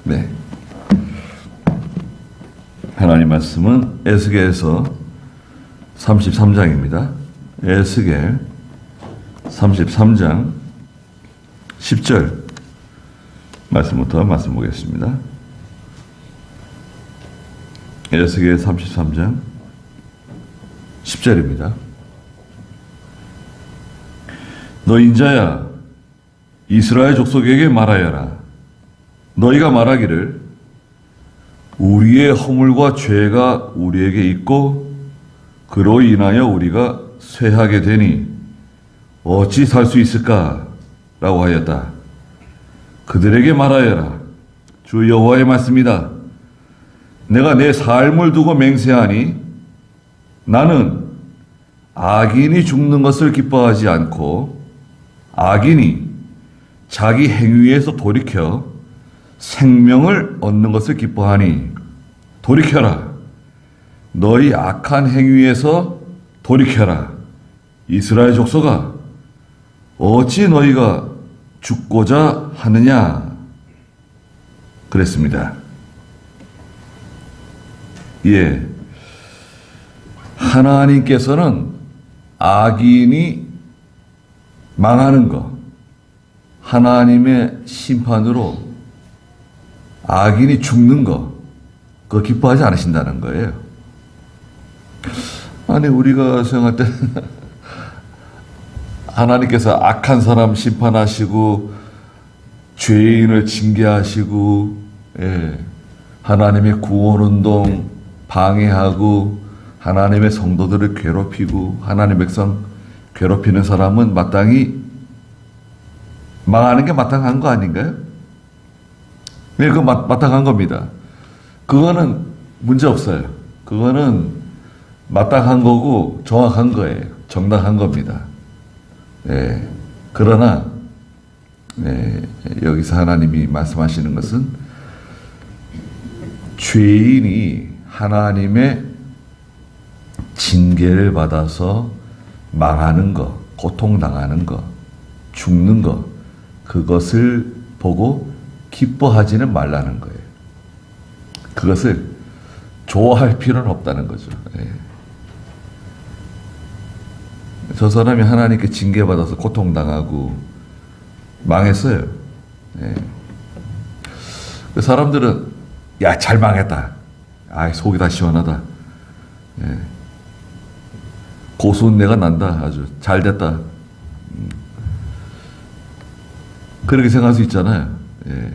네. 하나님 말씀은 에스겔서 33장입니다. 에스겔 33장 10절 말씀부터 말씀 보겠습니다. 에스겔 33장 10절입니다. 너 인자야, 이스라엘 족속에게 말하여라. 너희가 말하기를 우리의 허물과 죄가 우리에게 있고 그로 인하여 우리가 쇠하게 되니 어찌 살 수 있을까? 라고 하였다. 그들에게 말하여라. 주 여호와의 말씀이다. 내가 내 삶을 두고 맹세하니 나는 악인이 죽는 것을 기뻐하지 않고 악인이 자기 행위에서 돌이켜 생명을 얻는 것을 기뻐하니 돌이켜라. 너희 악한 행위에서 돌이켜라. 이스라엘 족속아, 어찌 너희가 죽고자 하느냐? 그랬습니다. 예. 하나님께서는 악인이 망하는 것, 하나님의 심판으로 악인이 죽는 것, 그거 기뻐하지 않으신다는 거예요. 아니, 우리가 생각할 때 하나님께서 악한 사람 심판하시고 죄인을 징계하시고, 예, 하나님의 구원운동 방해하고 하나님의 성도들을 괴롭히고 하나님의 백성 괴롭히는 사람은 마땅히 망하는 게 마땅한 거 아닌가요? 네, 그거 마땅한 겁니다. 그거는 문제 없어요. 그거는 마땅한 거고 정확한 거예요. 정당한 겁니다. 네, 그러나 네, 여기서 하나님이 말씀하시는 것은 죄인이 하나님의 징계를 받아서 망하는 것, 고통당하는 것, 죽는 것, 그것을 보고 기뻐하지는 말라는 거예요. 그것을 좋아할 필요는 없다는 거죠. 예. 저 사람이 하나님께 징계받아서 고통당하고 망했어요. 예. 그 사람들은 야, 잘 망했다. 아, 속이 다 시원하다. 예. 고소운내가 난다. 아주 잘 됐다. 그렇게 생각할 수 있잖아요. 예.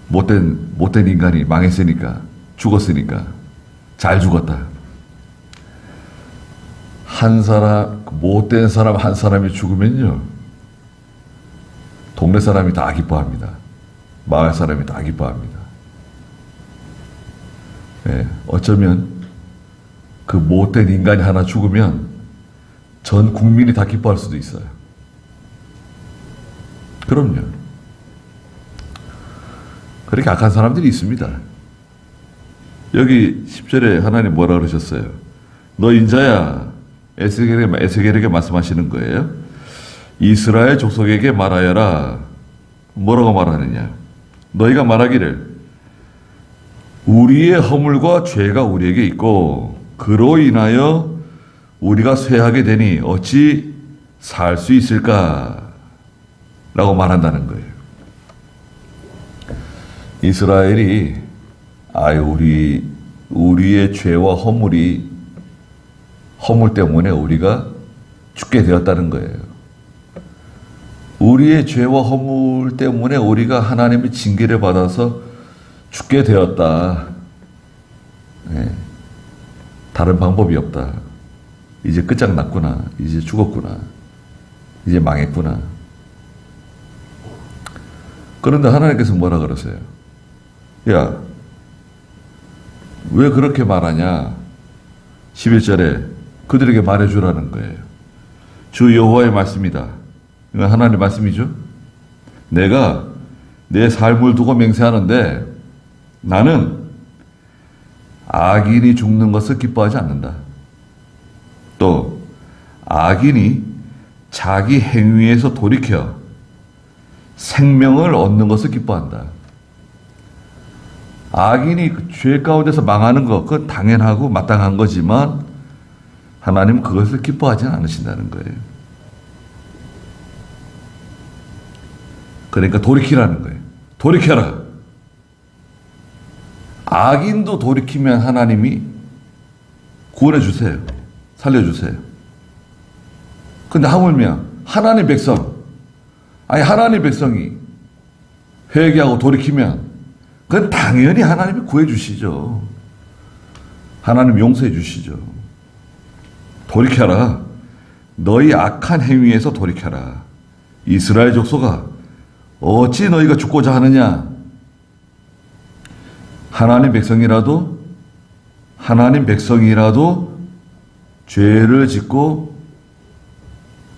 못된 인간이 망했으니까, 죽었으니까, 잘 죽었다. 못된 사람 한 사람이 죽으면요, 동네 사람이 다 기뻐합니다. 마을 사람이 다 기뻐합니다. 예. 어쩌면 그 못된 인간이 하나 죽으면 전 국민이 다 기뻐할 수도 있어요. 그럼요. 그렇게 악한 사람들이 있습니다. 여기 10절에 하나님 뭐라 그러셨어요? 너 인자야, 에스겔에게 말씀하시는 거예요. 이스라엘 족속에게 말하여라. 뭐라고 말하느냐? 너희가 말하기를 우리의 허물과 죄가 우리에게 있고 그로 인하여 우리가 쇠하게 되니 어찌 살 수 있을까? 라고 말한다는 거예요. 이스라엘이 우리의 죄와 허물 때문에 우리가 죽게 되었다는 거예요. 우리의 죄와 허물 때문에 우리가 하나님의 징계를 받아서 죽게 되었다. 네. 다른 방법이 없다. 이제 끝장났구나. 이제 죽었구나. 이제 망했구나. 그런데 하나님께서 뭐라 그러세요? 야, 왜 그렇게 말하냐? 11절에 그들에게 말해주라는 거예요. 주 여호와의 말씀이다. 이건 하나님의 말씀이죠. 내가 내 삶을 두고 맹세하는데 나는 악인이 죽는 것을 기뻐하지 않는다. 또 악인이 자기 행위에서 돌이켜 생명을 얻는 것을 기뻐한다. 악인이 그 죄 가운데서 망하는 거, 그건 당연하고 마땅한 거지만 하나님은 그것을 기뻐하지는 않으신다는 거예요. 그러니까 돌이키라는 거예요. 돌이켜라. 악인도 돌이키면 하나님이 구원해 주세요. 살려주세요. 근데 하물며 하나님 백성, 아니 하나님 백성이 회개하고 돌이키면 그건 당연히 하나님이 구해 주시죠. 하나님 용서해 주시죠. 돌이켜라. 너희 악한 행위에서 돌이켜라. 이스라엘 족속아, 어찌 너희가 죽고자 하느냐? 하나님 백성이라도 죄를 짓고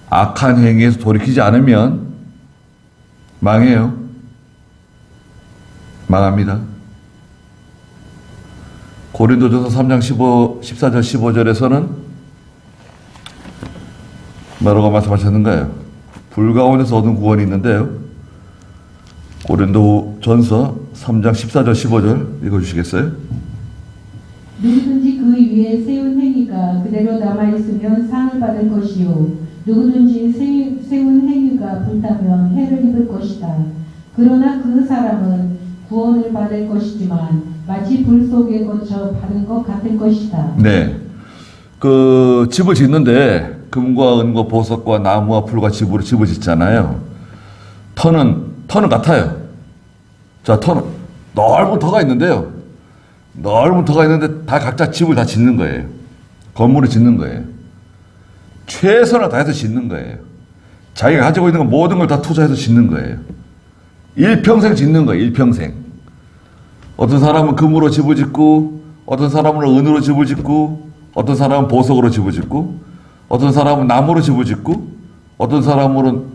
악한 행위에서 돌이키지 않으면 망해요. 망합니다. 고린도전서 3장 14절 15절에서는 뭐라고 말씀하셨는가요? 불 가운데서 얻은 구원이 있는데요. 고린도전서 3장 14절 15절 읽어주시겠어요? 누구든지 그 위에 세운 행위가 그대로 남아있으면 상을 받을 것이요 누구든지 세운 행위가 불타면 해를 입을 것이다. 그러나 그 사람은 구원을 받을 것이지만 마치 불 속에 거쳐 받은 것 같을 것이다. 네. 그 집을 짓는데 금과 은과 보석과 나무와 풀과 집으로 집을 짓잖아요. 터는 같아요. 자, 터는 넓은 터가 있는데요. 넓은 터가 있는데 다 각자 집을 다 짓는 거예요. 건물을 짓는 거예요. 최선을 다해서 짓는 거예요. 자기가 가지고 있는 모든 걸 다 투자해서 짓는 거예요. 일평생 짓는 거예요. 일평생. 어떤 사람은 금으로 집을 짓고, 어떤 사람은 은으로 집을 짓고, 어떤 사람은 보석으로 집을 짓고, 어떤 사람은 나무로 집을 짓고, 어떤 사람은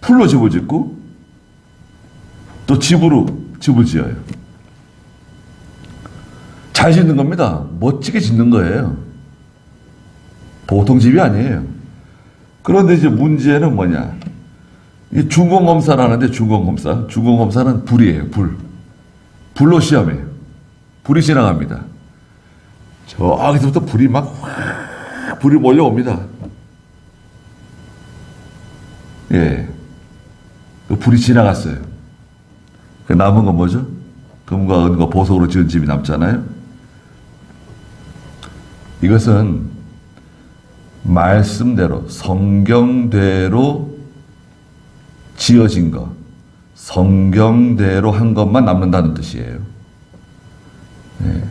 풀로 집을 짓고, 또 집으로 집을 지어요. 잘 짓는 겁니다. 멋지게 짓는 거예요. 보통 집이 아니에요. 그런데 이제 문제는 뭐냐? 이 중공검사를 하는데 중공검사는 불이에요. 불로 시험해요. 불이 지나갑니다. 저기서부터 불이 몰려옵니다. 예. 그 불이 지나갔어요. 그 남은 건 뭐죠? 금과 은과 보석으로 지은 집이 남잖아요. 이것은 말씀대로, 성경대로 지어진 것, 성경대로 한 것만 남는다는 뜻이에요. 네.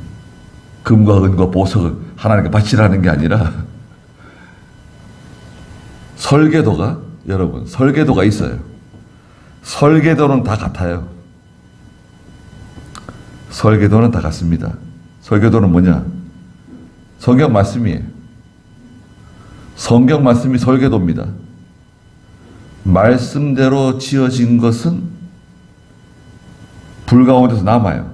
금과 은과 보석을 하나님께 바치라는 게 아니라 설계도가 있어요. 설계도는 다 같아요. 설계도는 다 같습니다. 설계도는 뭐냐? 성경 말씀이에요. 성경 말씀이 설계도입니다. 말씀대로 지어진 것은 불 가운데서 남아요.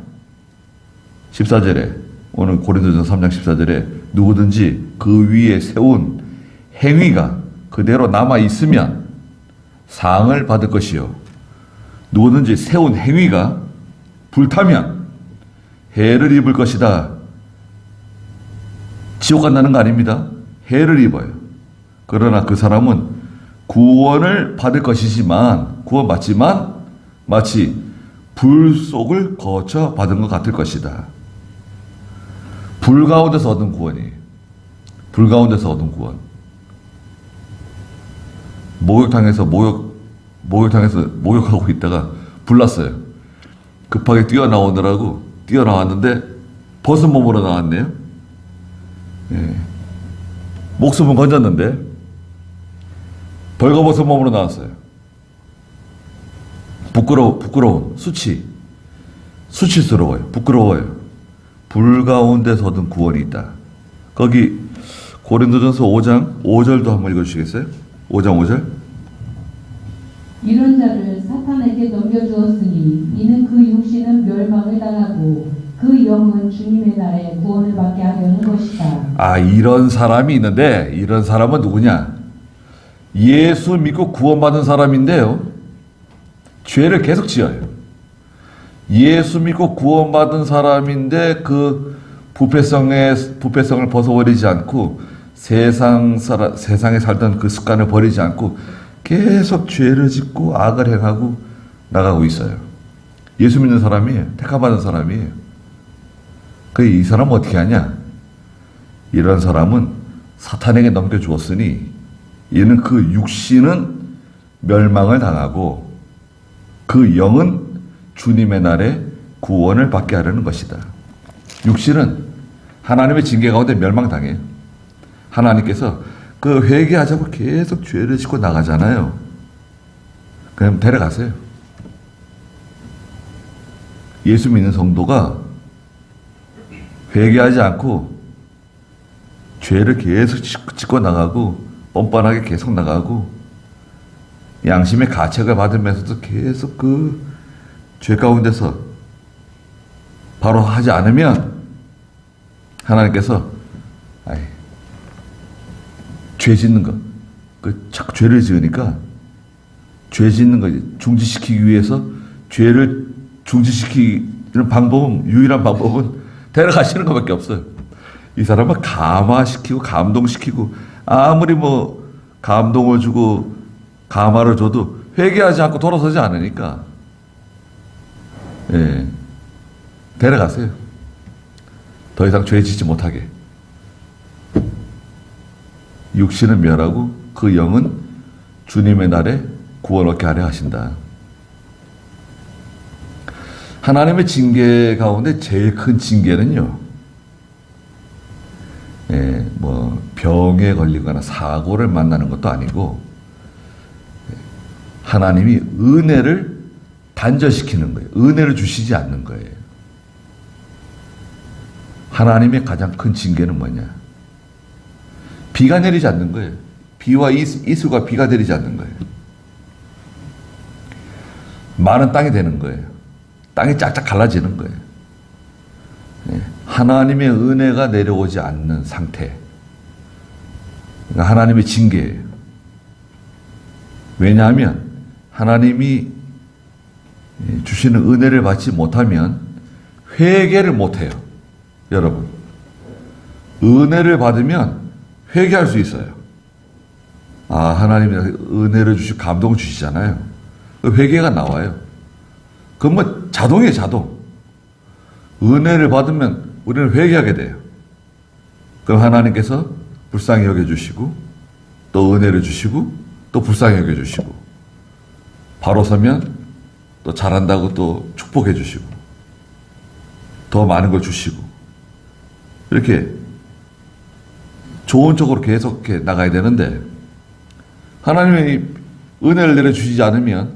14절에 오늘 고린도전서 3장 14절에 누구든지 그 위에 세운 행위가 그대로 남아 있으면 상을 받을 것이요 누구든지 세운 행위가 불타면 해를 입을 것이다. 지옥 간다는 거 아닙니다. 해를 입어요. 그러나 그 사람은 구원을 받을 것이지만 구원받지만 마치 불 속을 거쳐 받은 것 같을 것이다. 불 가운데서 얻은 구원이에요. 불 가운데서 얻은 구원. 목욕탕에서 목욕하고 있다가 불났어요. 급하게 뛰어나왔는데 벗은 몸으로 나왔네요. 예. 목숨은 건졌는데 벌거벗은 몸으로 나왔어요. 부끄러운 수치스러워요. 부끄러워요. 불 가운데서 얻은 구원이 있다. 거기 고린도전서 5장 5절도 한번 읽어주시겠어요? 5장 5절. 이런 자를 사탄에게 넘겨주었으니 이는 그 육신은 멸망을 당하고 그 영은 주님의 날에 구원을 받게 하려는 것이다. 아, 이런 사람이 있는데 이런 사람은 누구냐? 예수 믿고 구원받은 사람인데요. 죄를 계속 지어요. 예수 믿고 구원받은 사람인데 그 부패성을 벗어버리지 않고 세상에 살던 그 습관을 버리지 않고 계속 죄를 짓고 악을 행하고 나가고 있어요. 예수 믿는 사람이에요. 택함받은 사람이에요. 이 사람은 어떻게 하냐? 이런 사람은 사탄에게 넘겨주었으니 이는 그 육신은 멸망을 당하고 그 영은 주님의 날에 구원을 받게 하려는 것이다. 육신은 하나님의 징계 가운데 멸망당해요. 하나님께서 그 회개하자고 계속 죄를 짓고 나가잖아요. 그럼 데려가세요. 예수 믿는 성도가 회개하지 않고 죄를 계속 짓고 나가고 뻔뻔하게 계속 나가고 양심의 가책을 받으면서도 계속 그 죄 가운데서 바로 하지 않으면 하나님께서 죄 짓는 거, 자꾸 죄를 지으니까 죄 짓는 거 중지시키기 위해서 죄를 중지시키는 방법은, 유일한 방법은 데려가시는 것밖에 없어요. 이 사람은 감화시키고 감동시키고 아무리 감동을 주고 감화를 줘도 회개하지 않고 돌아서지 않으니까 데려가세요. 더 이상 죄 짓지 못하게. 육신은 멸하고 그 영은 주님의 날에 구원 얻게 하려 하신다. 하나님의 징계 가운데 제일 큰 징계는요, 병에 걸리거나 사고를 만나는 것도 아니고, 하나님이 은혜를 단절시키는 거예요. 은혜를 주시지 않는 거예요. 하나님의 가장 큰 징계는 뭐냐? 비가 내리지 않는 거예요. 비와 이슬과 비가 내리지 않는 거예요. 마른 땅이 되는 거예요. 땅이 짝짝 갈라지는 거예요. 하나님의 은혜가 내려오지 않는 상태. 그러니까 하나님의 징계예요. 왜냐하면 하나님이 주시는 은혜를 받지 못하면 회개를 못해요. 여러분, 은혜를 받으면 회개할 수 있어요. 하나님이 은혜를 주시고 감동을 주시잖아요. 회개가 나와요. 그건 자동이에요, 자동. 은혜를 받으면 우리는 회개하게 돼요. 그럼 하나님께서 불쌍히 여겨주시고, 또 은혜를 주시고, 또 불쌍히 여겨주시고, 바로 서면 또 잘한다고 또 축복해 주시고, 더 많은 걸 주시고, 이렇게 좋은 쪽으로 계속 이렇게 나가야 되는데, 하나님이 은혜를 내려주시지 않으면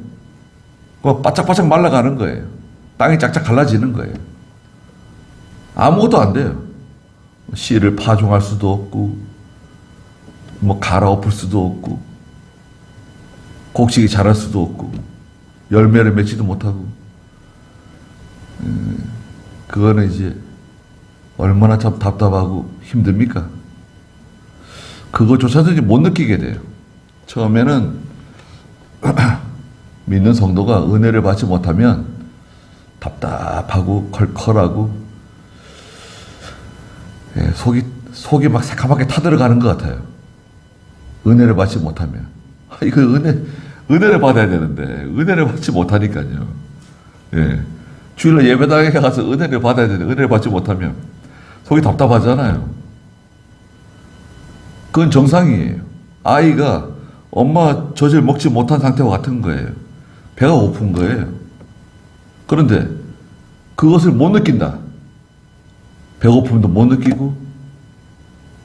바짝바짝 말라가는 거예요. 땅이 짝짝 갈라지는 거예요. 아무것도 안 돼요. 씨를 파종할 수도 없고, 갈아엎을 수도 없고, 곡식이 자랄 수도 없고, 열매를 맺지도 못하고, 그거는 이제 얼마나 참 답답하고 힘듭니까? 그거조차도 이제 못 느끼게 돼요. 처음에는 믿는 성도가 은혜를 받지 못하면 답답하고 컬컬하고 속이 막 새카맣게 타들어가는 것 같아요. 은혜를 받지 못하면. 이거 은혜를 받아야 되는데 은혜를 받지 못하니까요. 주일날 예배당에 가서 은혜를 받아야 되는데 은혜를 받지 못하면 속이 답답하잖아요. 그건 정상이에요. 아이가 엄마 젖을 먹지 못한 상태와 같은 거예요. 배가 고픈 거예요. 그런데 그것을 못 느낀다. 배고픔도 못 느끼고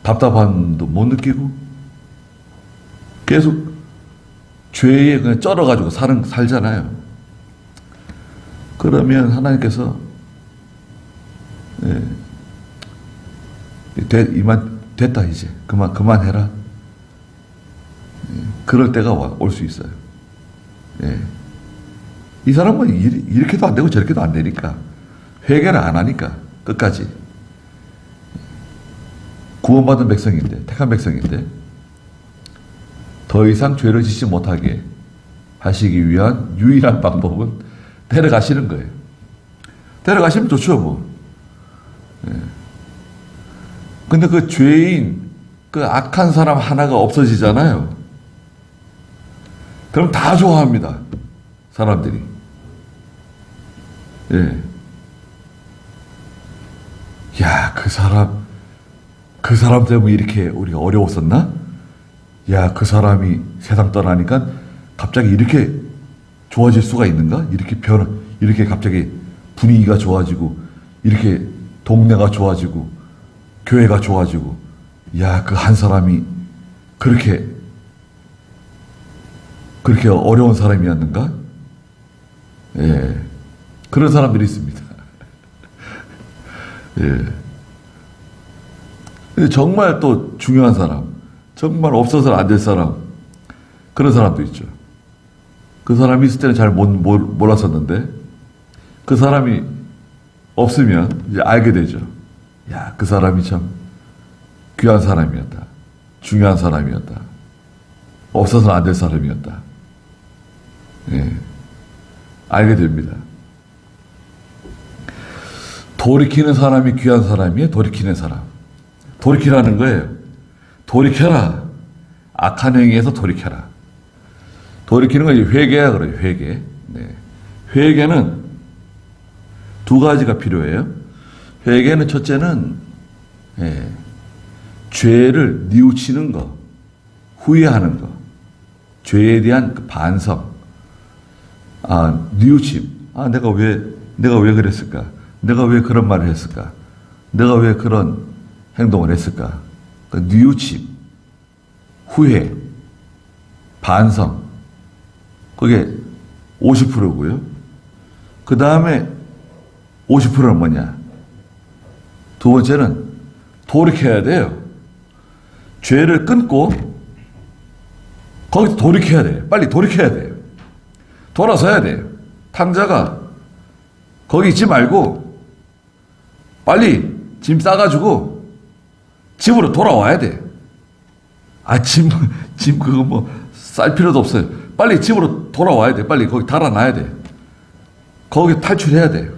답답함도 못 느끼고 계속 죄에 그냥 쩔어가지고 살잖아요. 그러면 하나님께서 이만 됐다, 이제 그만해라. 그럴 때가 올 수 있어요. 이 사람은 이렇게도 안 되고 저렇게도 안 되니까 회개를 안 하니까 끝까지 구원받은 백성인데, 택한 백성인데 더 이상 죄를 짓지 못하게 하시기 위한 유일한 방법은 데려가시는 거예요. 데려가시면 좋죠, 뭐. 예. 근데 그 죄인, 그 악한 사람 하나가 없어지잖아요. 그럼 다 좋아합니다. 사람들이. 예. 야, 그 사람 때문에 이렇게 우리가 어려웠었나? 야, 그 사람이 세상 떠나니까 갑자기 이렇게 좋아질 수가 있는가? 이렇게 갑자기 분위기가 좋아지고, 이렇게 동네가 좋아지고, 교회가 좋아지고, 야, 그 한 사람이 그렇게 어려운 사람이었는가? 예. 그런 사람들이 있습니다. 예. 근데 정말 또 중요한 사람, 정말 없어서는 안 될 사람, 그런 사람도 있죠. 그 사람이 있을 때는 잘 몰랐었는데, 그 사람이 없으면 이제 알게 되죠. 야, 그 사람이 참 귀한 사람이었다. 중요한 사람이었다. 없어서는 안 될 사람이었다. 예. 알게 됩니다. 돌이키는 사람이 귀한 사람이에요. 돌이키는 사람. 돌이키라는 거예요. 돌이켜라. 악한 행위에서 돌이켜라. 돌이키는 건 회개야 그래요. 회개. 네. 회개는 두 가지가 필요해요. 회개는 첫째는 죄를 뉘우치는 거, 후회하는 거, 죄에 대한 그 반성, 뉘우침. 내가 왜 그랬을까? 내가 왜 그런 말을 했을까? 내가 왜 그런 행동을 했을까? 그 뉘우침, 후회, 반성. 그게 50%고요. 그 다음에 50%는 뭐냐? 두 번째는 돌이켜야 돼요. 죄를 끊고 거기서 돌이켜야 돼요. 빨리 돌이켜야 돼요. 돌아서야 돼요. 탕자가 거기 있지 말고 빨리 짐 싸가지고 집으로 돌아와야 돼. 짐 그거 뭐 쌀 필요도 없어요. 빨리 집으로 돌아와야 돼. 빨리 거기 달아놔야 돼. 거기 탈출해야 돼요.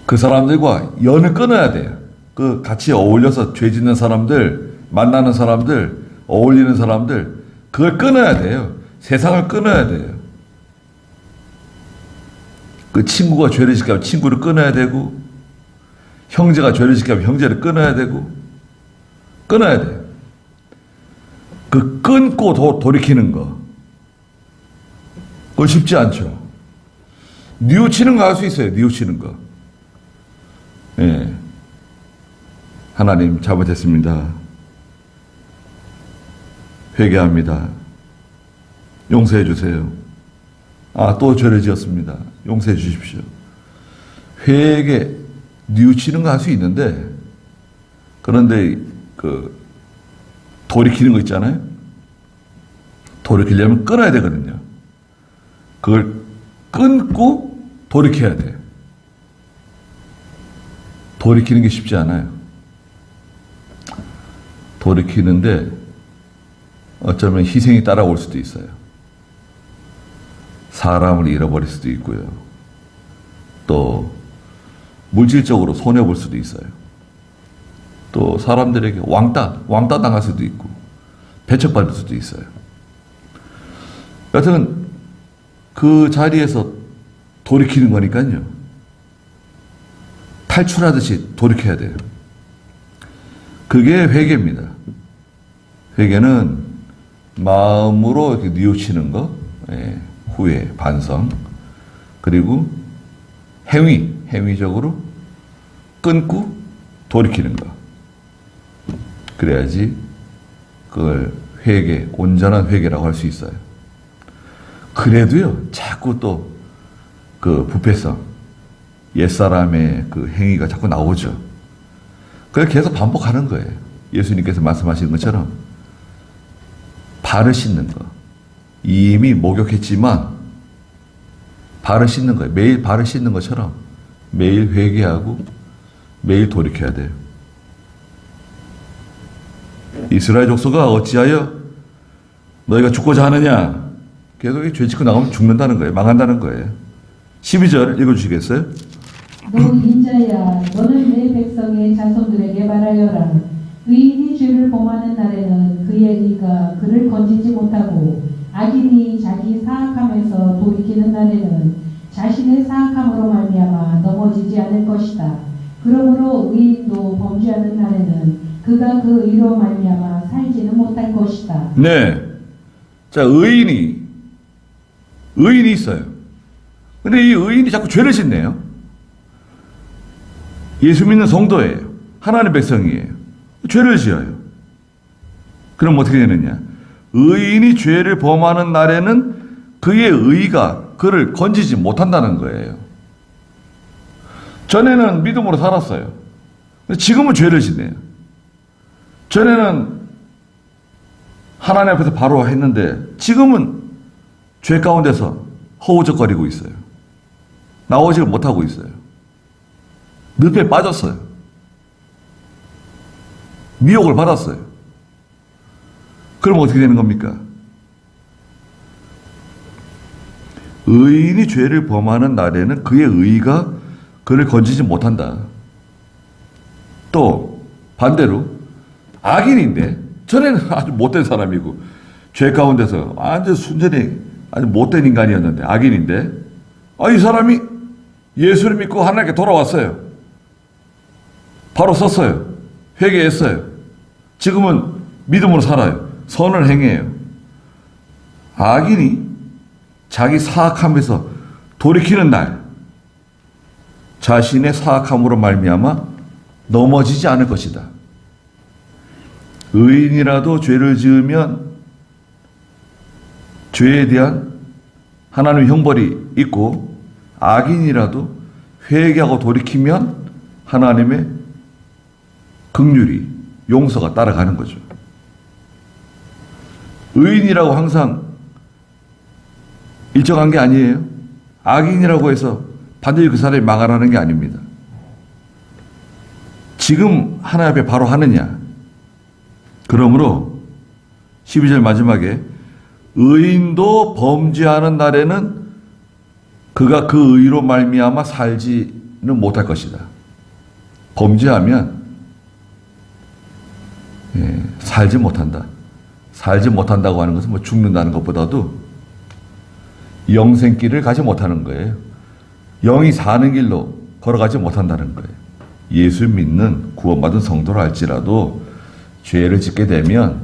그 사람들과 연을 끊어야 돼요. 그 같이 어울려서 죄 짓는 사람들, 만나는 사람들, 어울리는 사람들, 그걸 끊어야 돼요. 세상을 끊어야 돼요. 그 친구가 죄를 지키면 친구를 끊어야 되고, 형제가 죄를 지키면 형제를 끊어야 되고, 끊어야 돼요. 그 끊고 돌이키는 거. 그거 쉽지 않죠. 뉘우치는 거 할 수 있어요. 뉘우치는 거. 예. 하나님 잘못했습니다. 회개합니다. 용서해 주세요. 또 죄를 지었습니다. 용서해 주십시오. 회개, 뉘우치는 거 할 수 있는데, 그런데 돌이키는 거 있잖아요. 돌이키려면 끊어야 되거든요. 그걸 끊고 돌이켜야 돼요. 돌이키는 게 쉽지 않아요. 돌이키는데 어쩌면 희생이 따라올 수도 있어요. 사람을 잃어버릴 수도 있고요. 또 물질적으로 손해볼 수도 있어요. 또 사람들에게 왕따 당할 수도 있고 배척받을 수도 있어요. 여튼 그 자리에서 돌이키는 거니까요. 탈출하듯이 돌이켜야 돼요. 그게 회개입니다. 회개는 마음으로 이렇게 뉘우치는 거, 후회, 반성, 그리고 행위적으로 끊고 돌이키는 거. 그래야지 그걸 회개, 온전한 회개라고 할 수 있어요. 그래도요, 자꾸 또 그 부패성, 옛사람의 그 행위가 자꾸 나오죠. 그걸 계속 반복하는 거예요. 예수님께서 말씀하시는 것처럼 발을 씻는 거. 이미 목욕했지만 발을 씻는 거예요. 매일 발을 씻는 것처럼 매일 회개하고 매일 돌이켜야 돼요. 이스라엘 족속아 어찌하여 너희가 죽고자 하느냐. 계속 죄 짓고 나가면 죽는다는 거예요. 망한다는 거예요. 12절 읽어주시겠어요? 너 인자야, 너는 내 백성의 자손들에게 말하여라. 의인이 죄를 범하는 날에는 그의 의가 그를 건지지 못하고, 악인이 자기 사악함에서 돌이키는 날에는 자신의 사악함으로 말미암아 넘어지지 않을 것이다. 그러므로 의인도 범죄하는 날에는 그가 그 의로 말미암아 살지는 못할 것이다. 네. 자, 의인이 있어요. 근데 이 의인이 자꾸 죄를 짓네요. 예수 믿는 성도예요. 하나님의 백성이에요. 죄를 지어요. 그럼 어떻게 되느냐? 의인이 죄를 범하는 날에는 그의 의가 그를 건지지 못한다는 거예요. 전에는 믿음으로 살았어요. 근데 지금은 죄를 짓네요. 전에는 하나님 앞에서 바로 했는데 지금은 죄 가운데서 허우적거리고 있어요. 나오지를 못하고 있어요. 늪에 빠졌어요. 미혹을 받았어요. 그럼 어떻게 되는 겁니까? 의인이 죄를 범하는 날에는 그의 의가 그를 건지지 못한다. 또 반대로 악인인데 전에는 아주 못된 사람이고 죄 가운데서 완전 순전히 아주 못된 인간이었는데 악인인데 이 사람이 예수를 믿고 하나님께 돌아왔어요. 바로 섰어요. 회개했어요. 지금은 믿음으로 살아요. 선을 행해요. 악인이 자기 사악함에서 돌이키는 날 자신의 사악함으로 말미암아 넘어지지 않을 것이다. 의인이라도 죄를 지으면 죄에 대한 하나님의 형벌이 있고 악인이라도 회개하고 돌이키면 하나님의 긍휼이 용서가 따라가는 거죠. 의인이라고 항상 일정한 게 아니에요. 악인이라고 해서 반드시 그 사람이 망하라는 게 아닙니다. 지금 하나님 앞에 바로 하느냐. 그러므로 12절 마지막에 의인도 범죄하는 날에는 그가 그 의로 말미암아 살지는 못할 것이다. 범죄하면 살지 못한다. 살지 못한다고 하는 것은 뭐 죽는다는 것보다도 영생길을 가지 못하는 거예요. 영이 사는 길로 걸어가지 못한다는 거예요. 예수 믿는 구원받은 성도라 할지라도 죄를 짓게 되면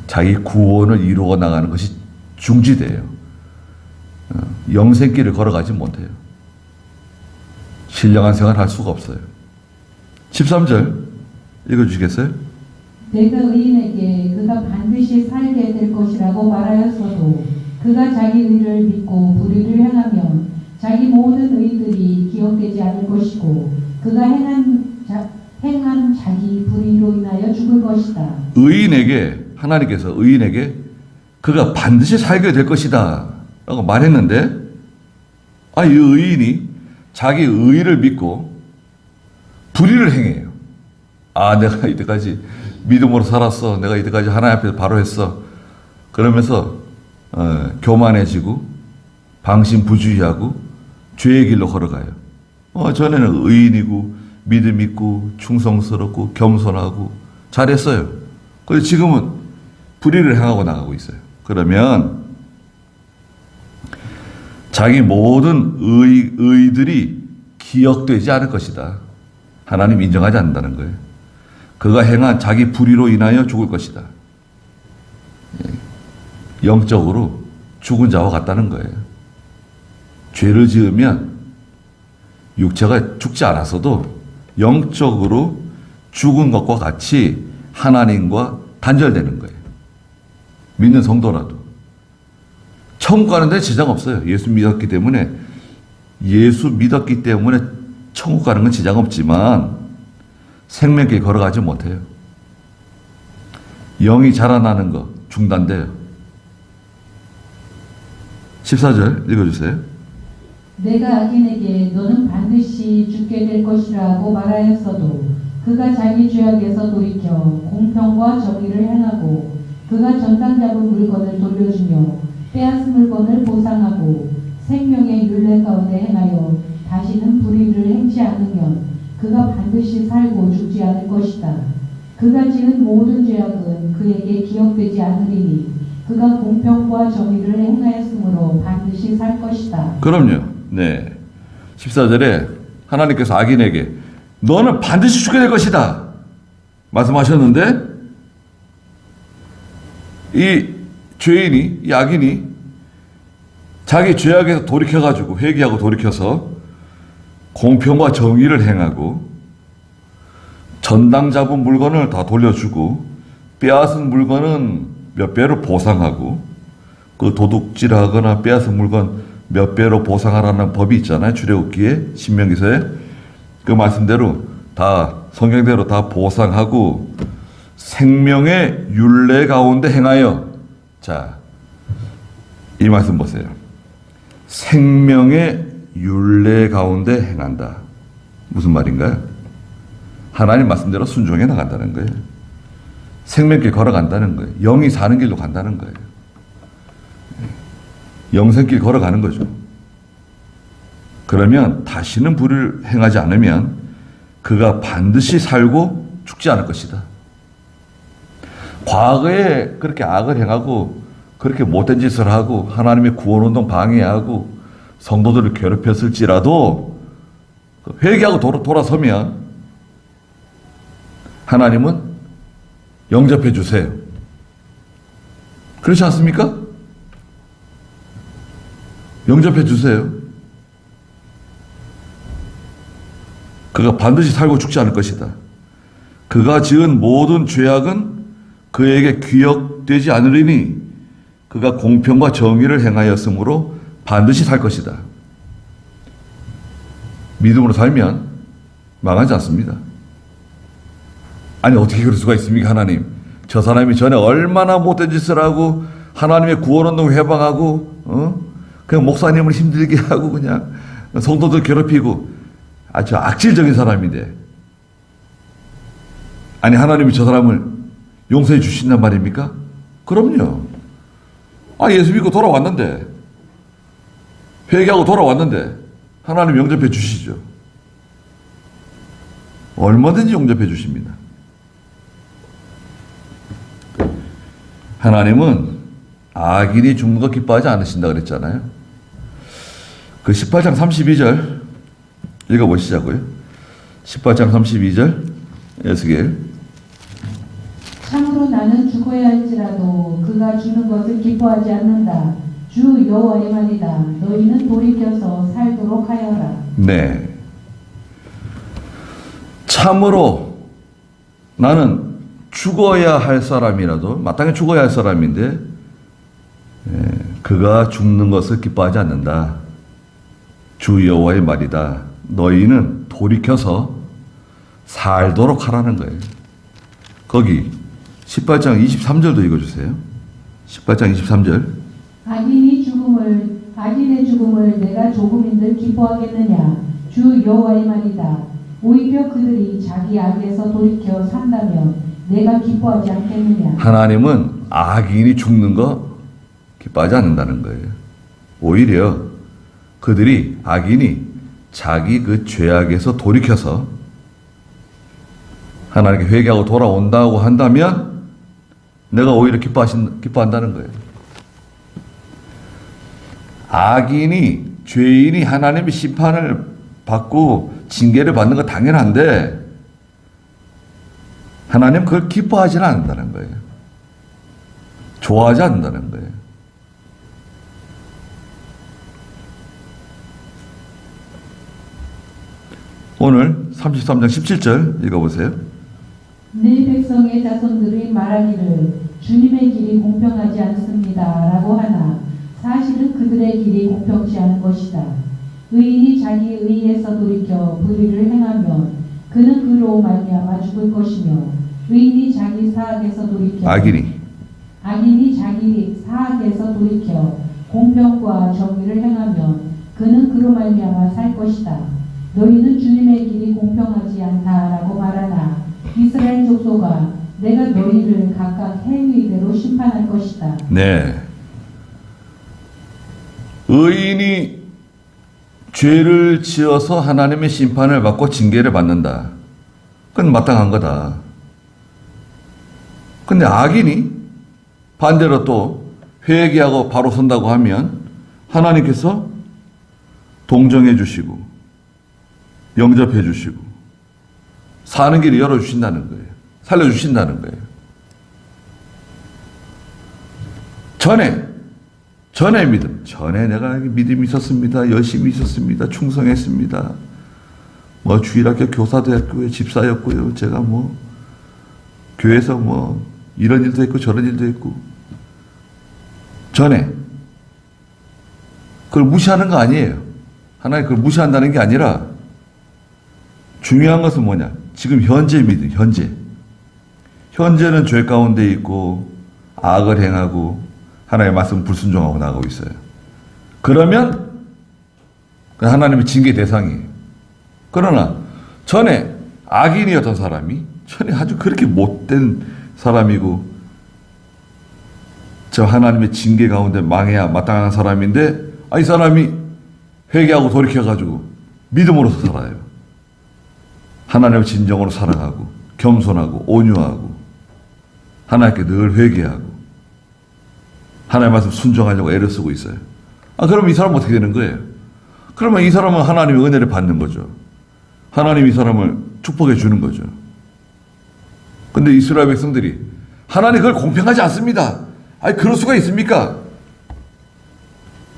자기 구원을 이루어 나가는 것이 중지돼요. 영생길을 걸어가지 못해요. 신령한 생활을 할 수가 없어요. 13절 읽어주시겠어요? 내가 의인에게 그가 반드시 살게 될 것이라고 말하였어도 그가 자기 의를 믿고 불의를 행하면 자기 모든 의들이 기억되지 않을 것이고 그가 행한 자기 불의로 인하여 죽을 것이다. 의인에게 하나님께서 의인에게 그가 반드시 살게 될 것이다 라고 말했는데 이 의인이 자기 의를 믿고 불의를 행해요. 내가 이때까지 믿음으로 살았어. 내가 이때까지 하나님 앞에서 바로 했어. 그러면서 교만해지고 방심부주의하고 죄의 길로 걸어가요. 전에는 의인이고 믿음 있고 충성스럽고 겸손하고 잘했어요. 그런데 지금은 불의를 행하고 나가고 있어요. 그러면 자기 모든 의들이 기억되지 않을 것이다. 하나님 인정하지 않는다는 거예요. 그가 행한 자기 불의로 인하여 죽을 것이다. 영적으로 죽은 자와 같다는 거예요. 죄를 지으면 육체가 죽지 않았어도 영적으로 죽은 것과 같이 하나님과 단절되는 거예요. 믿는 성도라도. 천국 가는데 지장 없어요. 예수 믿었기 때문에 천국 가는 건 지장 없지만 생명길 걸어가지 못해요. 영이 자라나는 거 중단돼요. 14절 읽어주세요. 내가 악인에게 너는 반드시 죽게 될 것이라고 말하였어도 그가 자기 죄악에서 돌이켜 공평과 정의를 행하고 그가 전당 잡은 물건을 돌려주며 빼앗은 물건을 보상하고 생명의 율례 가운데 행하여 다시는 불의를 행치 않으면 그가 반드시 살고 죽지 않을 것이다. 그가 지은 모든 죄악은 그에게 기억되지 않으리니 그가 공평과 정의를 행하였으므로 반드시 살 것이다. 그럼요. 네. 14절에 하나님께서 악인에게 너는 반드시 죽게 될 것이다 말씀하셨는데, 이 죄인이, 이 악인이 자기 죄악에서 돌이켜가지고 회개하고 돌이켜서 공평과 정의를 행하고 전당 잡은 물건을 다 돌려주고 빼앗은 물건은 몇 배로 보상하고, 그 도둑질하거나 빼앗은 물건 몇 배로 보상하라는 법이 있잖아요. 출애굽기에, 신명기서에. 그 말씀대로 다 성경대로 다 보상하고 생명의 율례 가운데 행하여. 자, 이 말씀 보세요. 생명의 율례 가운데 행한다. 무슨 말인가요? 하나님 말씀대로 순종해 나간다는 거예요. 생명길 걸어간다는 거예요. 영이 사는 길로 간다는 거예요. 영생길 걸어가는 거죠. 그러면 다시는 불을 행하지 않으면 그가 반드시 살고 죽지 않을 것이다. 과거에 그렇게 악을 행하고 그렇게 못된 짓을 하고 하나님의 구원운동 방해하고 성도들을 괴롭혔을지라도 회개하고 돌아서면 하나님은 영접해 주세요. 그렇지 않습니까? 영접해 주세요. 그가 반드시 살고 죽지 않을 것이다. 그가 지은 모든 죄악은 그에게 기억되지 않으리니 그가 공평과 정의를 행하였으므로 반드시 살 것이다. 믿음으로 살면 망하지 않습니다. 아니 어떻게 그럴 수가 있습니까? 하나님, 저 사람이 전에 얼마나 못된 짓을 하고 하나님의 구원운동을 해방하고 그냥 목사님을 힘들게 하고 그냥 성도들 괴롭히고 아주 악질적인 사람인데, 아니 하나님이 저 사람을 용서해 주신단 말입니까? 그럼요. 예수 믿고 돌아왔는데, 회개하고 돌아왔는데 하나님 용접해 주시죠. 얼마든지 용접해 주십니다. 하나님은 악인이 죽는 거 기뻐하지 않으신다 그랬잖아요. 그 18장 32절 읽어보시자고요. 18장 32절 에스겔. 참으로 나는 죽어야 할지라도 그가 주는 것을 기뻐하지 않는다. 주 여호와의 말이다. 너희는 돌이켜서 살도록 하여라. 네. 참으로 나는 죽어야 할 사람이라도, 마땅히 죽어야 할 사람인데 그가 죽는 것을 기뻐하지 않는다. 주 여호와의 말이다. 너희는 돌이켜서 살도록 하라는 거예요. 거기 18장 23절도 읽어주세요. 18장 23절. 악인의 죽음을 내가 조금인들 기뻐하겠느냐. 주 여호와의 말이다. 오히려 그들이 자기 악에서 돌이켜 산다면 내가 기뻐하지 않겠느냐. 하나님은 악인이 죽는 거 기뻐하지 않는다는 거예요. 오히려 그들이, 악인이 자기 그 죄악에서 돌이켜서 하나님께 회개하고 돌아온다고 한다면 내가 오히려 기뻐한다는 거예요. 악인이, 죄인이 하나님의 심판을 받고 징계를 받는 건 당연한데 하나님 그걸 기뻐하지는 않는다는 거예요. 좋아하지 않는다는 거예요. 오늘 33장 17절 읽어보세요. 네 백성의 자손들이 말하기를 주님의 길이 공평하지 않습니다 라고 하나 사실은 그들의 길이 공평치 않은 것이다. 의인이 자기 의에서 돌이켜 불의를 행하면 그는 그로 말미암아 죽을 것이며 의인이 자기 사악에서 돌이켜 악인이 자기 사악에서 돌이켜 공평과 정의를 행하면 그는 그로 말미암아 살 것이다. 너희는 주님의 길이 공평하지 않다라고 말하나 이스라엘 족속아 내가 너희를 각각 행위대로 심판할 것이다. 네. 의인이 죄를 지어서 하나님의 심판을 받고 징계를 받는다. 그건 마땅한 거다. 근데 악인이 반대로 또 회개하고 바로 선다고 하면 하나님께서 동정해 주시고 영접해 주시고 사는 길을 열어주신다는 거예요. 살려주신다는 거예요. 전에 믿음. 전에 내가 믿음이 있었습니다. 열심히 있었습니다. 충성했습니다. 뭐 주일학교 교사도 했고요. 집사였고요. 제가 뭐 교회에서 뭐 이런 일도 했고 저런 일도 했고. 전에. 그걸 무시하는 거 아니에요. 하나님 그걸 무시한다는 게 아니라 중요한 것은 뭐냐. 지금 현재 믿음. 현재는 죄 가운데 있고 악을 행하고 하나님의 말씀 불순종하고 나가고 있어요. 그러면 하나님의 징계 대상이에요. 그러나 전에 악인이었던 사람이 전에 아주 그렇게 못된 사람이고 저 하나님의 징계 가운데 망해야 마땅한 사람인데 이 사람이 회개하고 돌이켜가지고 믿음으로서 살아요. 하나님의 진정으로 살아가고 겸손하고 온유하고 하나님께 늘 회개하고 하나님의 말씀 순종하려고 애를 쓰고 있어요. 그럼 이 사람은 어떻게 되는 거예요? 그러면 이 사람은 하나님의 은혜를 받는 거죠. 하나님이 이 사람을 축복해 주는 거죠. 근데 이스라엘 백성들이 하나님 그걸 공평하지 않습니다. 그럴 수가 있습니까?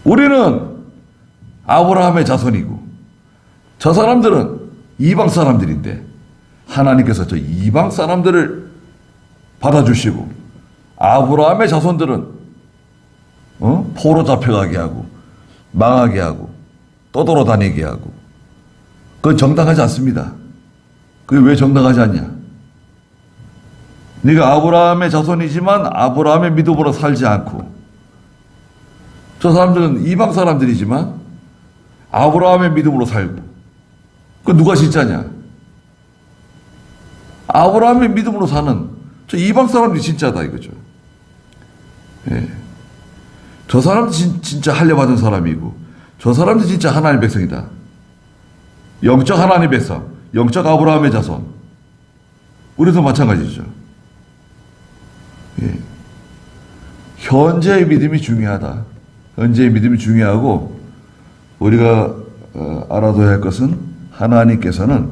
우리는 아브라함의 자손이고 저 사람들은 이방 사람들인데 하나님께서 저 이방 사람들을 받아주시고 아브라함의 자손들은 포로 잡혀가게 하고 망하게 하고 떠돌아다니게 하고 그건 정당하지 않습니다. 그게 왜 정당하지 않냐? 네가 아브라함의 자손이지만 아브라함의 믿음으로 살지 않고 저 사람들은 이방 사람들이지만 아브라함의 믿음으로 살고 그 누가 진짜냐? 아브라함의 믿음으로 사는 저 이방 사람들이 진짜다 이거죠. 예. 저 사람도 진짜 할례받은 사람이고 저 사람도 진짜 하나님의 백성이다. 영적 하나님의 백성, 영적 아브라함의 자손. 우리도 마찬가지죠. 예. 현재의 믿음이 중요하다. 현재의 믿음이 중요하고 우리가 알아둬야 할 것은 하나님께서는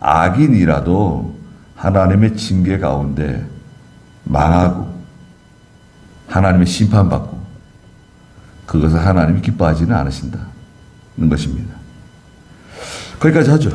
악인이라도 하나님의 징계 가운데 망하고 하나님의 심판받고 그것을 하나님이 기뻐하지는 않으신다는 것입니다. 거기까지 하죠.